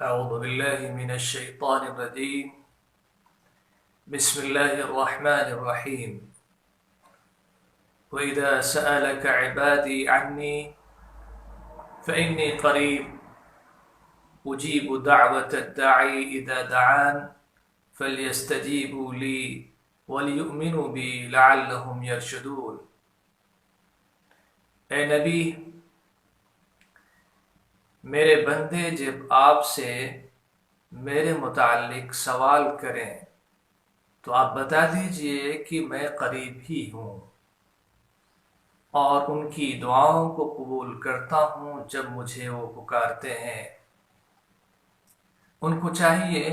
أعوذ بالله من الشيطان الرجيم بسم الله الرحمن الرحيم وإذا سألك عبادي عني فإني قريب أجيب دعوة الداعي إذا دعان فليستجيبوا لي وليؤمنوا بي لعلهم يرشدون۔ اے نبی، میرے بندے جب آپ سے میرے متعلق سوال کریں تو آپ بتا دیجئے کہ میں قریب ہی ہوں اور ان کی دعاؤں کو قبول کرتا ہوں جب مجھے وہ پکارتے ہیں۔ ان کو چاہیے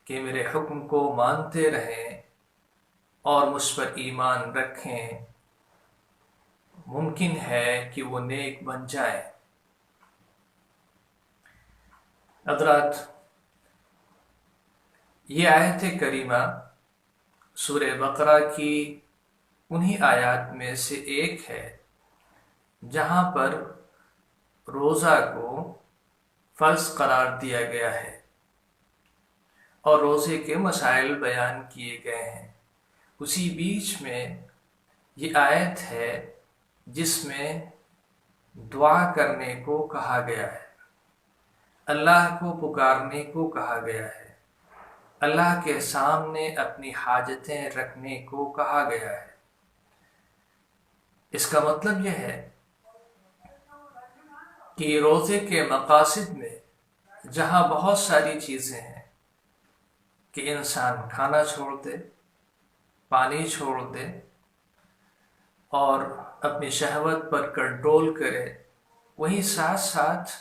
کہ میرے حکم کو مانتے رہیں اور مجھ پر ایمان رکھیں، ممکن ہے کہ وہ نیک بن جائیں۔ حضرات، یہ آیت کریمہ سورہ بقرہ کی انہی آیات میں سے ایک ہے جہاں پر روزہ کو فرض قرار دیا گیا ہے اور روزے کے مسائل بیان کیے گئے ہیں۔ اسی بیچ میں یہ آیت ہے جس میں دعا کرنے کو کہا گیا ہے، اللہ کو پکارنے کو کہا گیا ہے، اللہ کے سامنے اپنی حاجتیں رکھنے کو کہا گیا ہے۔ اس کا مطلب یہ ہے کہ روزے کے مقاصد میں جہاں بہت ساری چیزیں ہیں کہ انسان کھانا چھوڑ دے، پانی چھوڑ دے اور اپنی شہوت پر کنٹرول کرے، وہیں ساتھ ساتھ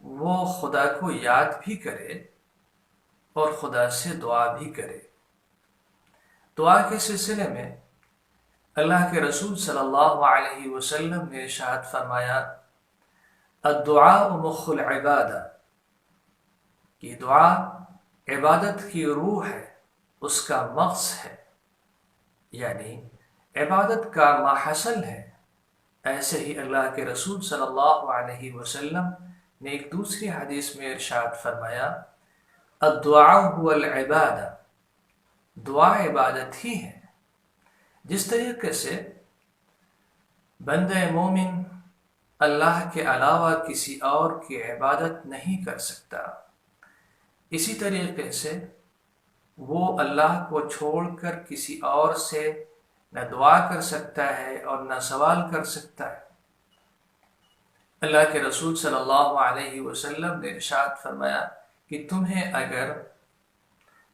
وہ خدا کو یاد بھی کرے اور خدا سے دعا بھی کرے۔ دعا کے سلسلے میں اللہ کے رسول صلی اللہ علیہ وسلم نے ارشاد فرمایا، الدعاء مخ العبادہ، کہ دعا عبادت کی روح ہے، اس کا مغز ہے، یعنی عبادت کا ماحصل ہے۔ ایسے ہی اللہ کے رسول صلی اللہ علیہ وسلم نے ایک دوسری حدیث میں ارشاد فرمایا، الدعاء هو العبادہ، دعا عبادت ہی ہے۔ جس طریقے سے بندہ مومن اللہ کے علاوہ کسی اور کی عبادت نہیں کر سکتا، اسی طریقے سے وہ اللہ کو چھوڑ کر کسی اور سے نہ دعا کر سکتا ہے اور نہ سوال کر سکتا ہے۔ اللہ کے رسول صلی اللہ علیہ وسلم نے ارشاد فرمایا کہ تمہیں اگر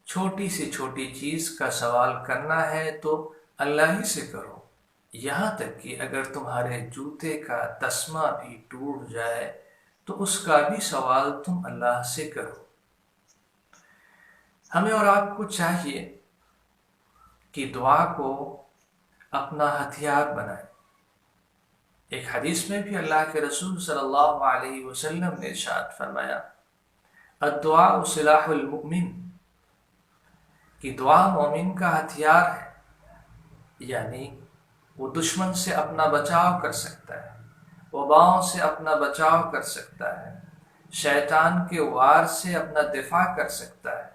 چھوٹی سے چھوٹی چیز کا سوال کرنا ہے تو اللہ ہی سے کرو، یہاں تک کہ اگر تمہارے جوتے کا تسمہ بھی ٹوٹ جائے تو اس کا بھی سوال تم اللہ سے کرو۔ ہمیں اور آپ کو چاہیے کہ دعا کو اپنا ہتھیار بنائیں۔ ایک حدیث میں بھی اللہ کے رسول صلی اللہ علیہ وسلم نے ارشاد فرمایا، الدعاء سلاح المؤمن، کہ دعا مومن کا ہتھیار ہے، یعنی وہ دشمن سے اپنا بچاؤ کر سکتا ہے، وباؤں سے اپنا بچاؤ کر سکتا ہے، شیطان کے وار سے اپنا دفاع کر سکتا ہے،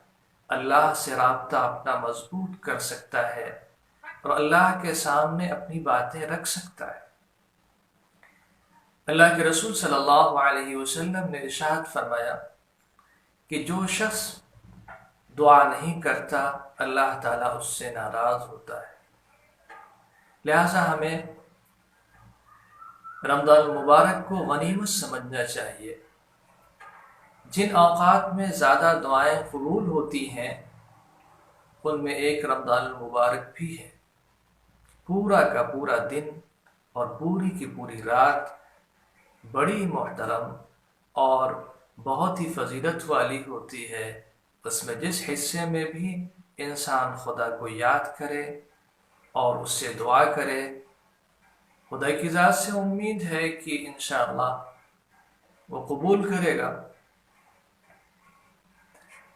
اللہ سے رابطہ اپنا مضبوط کر سکتا ہے اور اللہ کے سامنے اپنی باتیں رکھ سکتا ہے۔ اللہ کے رسول صلی اللہ علیہ وسلم نے ارشاد فرمایا کہ جو شخص دعا نہیں کرتا اللہ تعالیٰ اس سے ناراض ہوتا ہے۔ لہٰذا ہمیں رمضان المبارک کو غنیمت سمجھنا چاہیے۔ جن اوقات میں زیادہ دعائیں قبول ہوتی ہیں ان میں ایک رمضان المبارک بھی ہے۔ پورا کا پورا دن اور پوری کی پوری رات بڑی محترم اور بہت ہی فضیلت والی ہوتی ہے۔ اس میں جس حصے میں بھی انسان خدا کو یاد کرے اور اس سے دعا کرے، خدا کی ذات سے امید ہے کہ انشاءاللہ وہ قبول کرے گا۔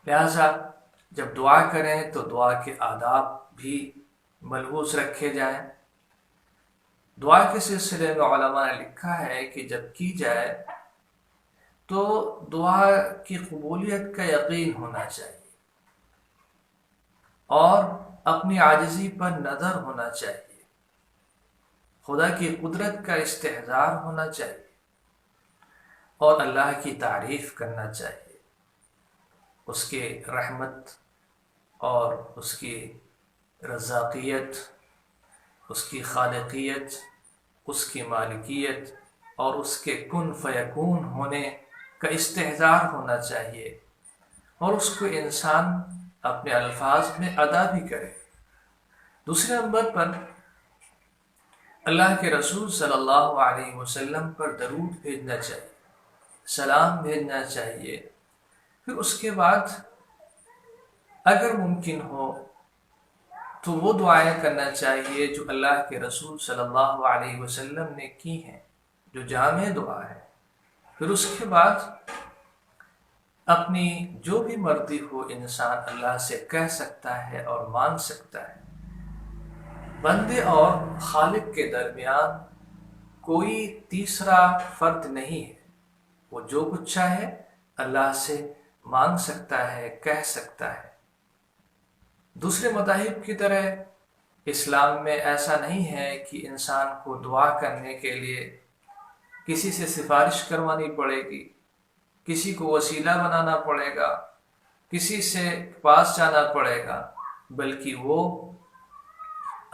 لہذا جب دعا کریں تو دعا کے آداب بھی ملحوظ رکھے جائیں۔ دعا کے سلسلے میں علماء نے لکھا ہے کہ جب کی جائے تو دعا کی قبولیت کا یقین ہونا چاہیے اور اپنی عاجزی پر نظر ہونا چاہیے، خدا کی قدرت کا استحضار ہونا چاہیے اور اللہ کی تعریف کرنا چاہیے، اس کے رحمت اور اس کی رزاقیت، اس کی خالقیت، اس کی مالکیت اور اس کے کن فیکون ہونے کا استحضار ہونا چاہیے، اور اس کو انسان اپنے الفاظ میں ادا بھی کرے۔ دوسرے نمبر پر اللہ کے رسول صلی اللہ علیہ وسلم پر درود بھیجنا چاہیے، سلام بھیجنا چاہیے۔ پھر اس کے بعد اگر ممکن ہو تو وہ دعائیں کرنا چاہیے جو اللہ کے رسول صلی اللہ علیہ وسلم نے کی ہیں، جو جامع دعا ہے۔ پھر اس کے بعد اپنی جو بھی مرضی ہو انسان اللہ سے کہہ سکتا ہے اور مانگ سکتا ہے۔ بندے اور خالق کے درمیان کوئی تیسرا فرد نہیں ہے، وہ جو کچھ چاہے اللہ سے مانگ سکتا ہے، کہہ سکتا ہے۔ دوسرے مذاہب کی طرح اسلام میں ایسا نہیں ہے کہ انسان کو دعا کرنے کے لیے کسی سے سفارش کروانی پڑے گی، کسی کو وسیلہ بنانا پڑے گا، کسی سے پاس جانا پڑے گا، بلکہ وہ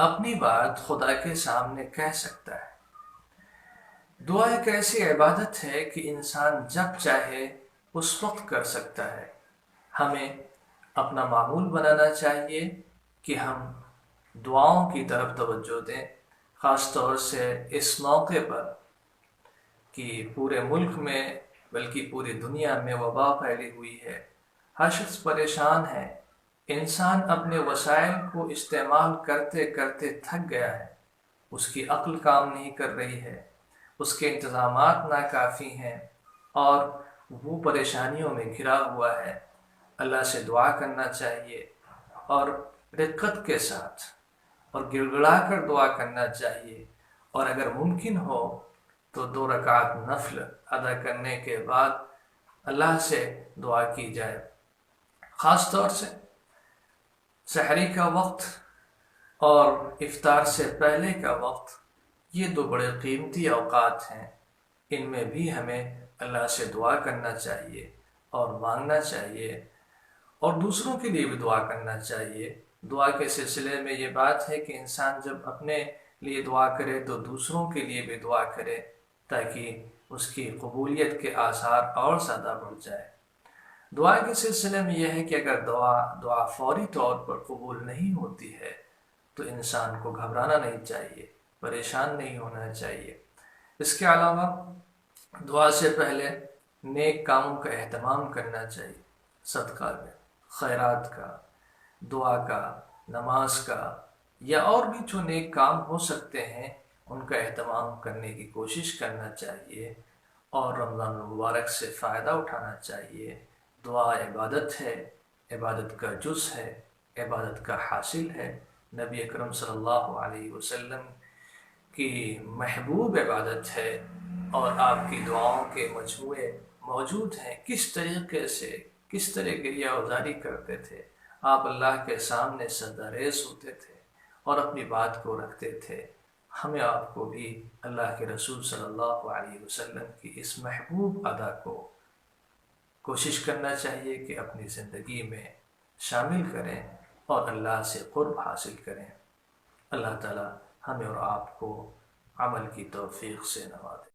اپنی بات خدا کے سامنے کہہ سکتا ہے۔ دعا ایک ایسی عبادت ہے کہ انسان جب چاہے اس وقت کر سکتا ہے۔ ہمیں اپنا معمول بنانا چاہیے کہ ہم دعاؤں کی طرف توجہ دیں، خاص طور سے اس موقع پر کہ پورے ملک میں بلکہ پوری دنیا میں وبا پھیلی ہوئی ہے، ہر شخص پریشان ہے، انسان اپنے وسائل کو استعمال کرتے کرتے تھک گیا ہے، اس کی عقل کام نہیں کر رہی ہے، اس کے انتظامات ناکافی ہیں اور وہ پریشانیوں میں گھرا ہوا ہے۔ اللہ سے دعا کرنا چاہیے اور رقت کے ساتھ اور گڑ گڑا کر دعا کرنا چاہیے، اور اگر ممکن ہو تو 2 رکعت نفل ادا کرنے کے بعد اللہ سے دعا کی جائے۔ خاص طور سے سحری کا وقت اور افطار سے پہلے کا وقت، یہ 2 بڑے قیمتی اوقات ہیں، ان میں بھی ہمیں اللہ سے دعا کرنا چاہیے اور مانگنا چاہیے، اور دوسروں کے لیے بھی دعا کرنا چاہیے۔ دعا کے سلسلے میں یہ بات ہے کہ انسان جب اپنے لیے دعا کرے تو دوسروں کے لیے بھی دعا کرے، تاکہ اس کی قبولیت کے آثار اور زیادہ بڑھ جائے۔ دعا کے سلسلے میں یہ ہے کہ اگر دعا فوری طور پر قبول نہیں ہوتی ہے تو انسان کو گھبرانا نہیں چاہیے، پریشان نہیں ہونا چاہیے۔ اس کے علاوہ دعا سے پہلے نیک کاموں کا اہتمام کرنا چاہیے، صدقہ میں، خیرات کا، دعا کا، نماز کا، یا اور بھی جو نیک کام ہو سکتے ہیں ان کا اہتمام کرنے کی کوشش کرنا چاہیے، اور رمضان المبارک سے فائدہ اٹھانا چاہیے۔ دعا عبادت ہے، عبادت کا جز ہے، عبادت کا حاصل ہے۔ نبی اکرم صلی اللہ علیہ وسلم کی محبوب عبادت ہے، اور آپ کی دعاؤں کے مجموعے موجود ہیں۔ کس طریقے سے کس طرح گریہ وزاری کرتے تھے آپ، اللہ کے سامنے سجدہ ریز ہوتے تھے اور اپنی بات کو رکھتے تھے۔ ہمیں آپ کو بھی اللہ کے رسول صلی اللہ علیہ وسلم کی اس محبوب ادا کو کوشش کرنا چاہیے کہ اپنی زندگی میں شامل کریں اور اللہ سے قرب حاصل کریں۔ اللہ تعالی ہمیں اور آپ کو عمل کی توفیق سے نوازے۔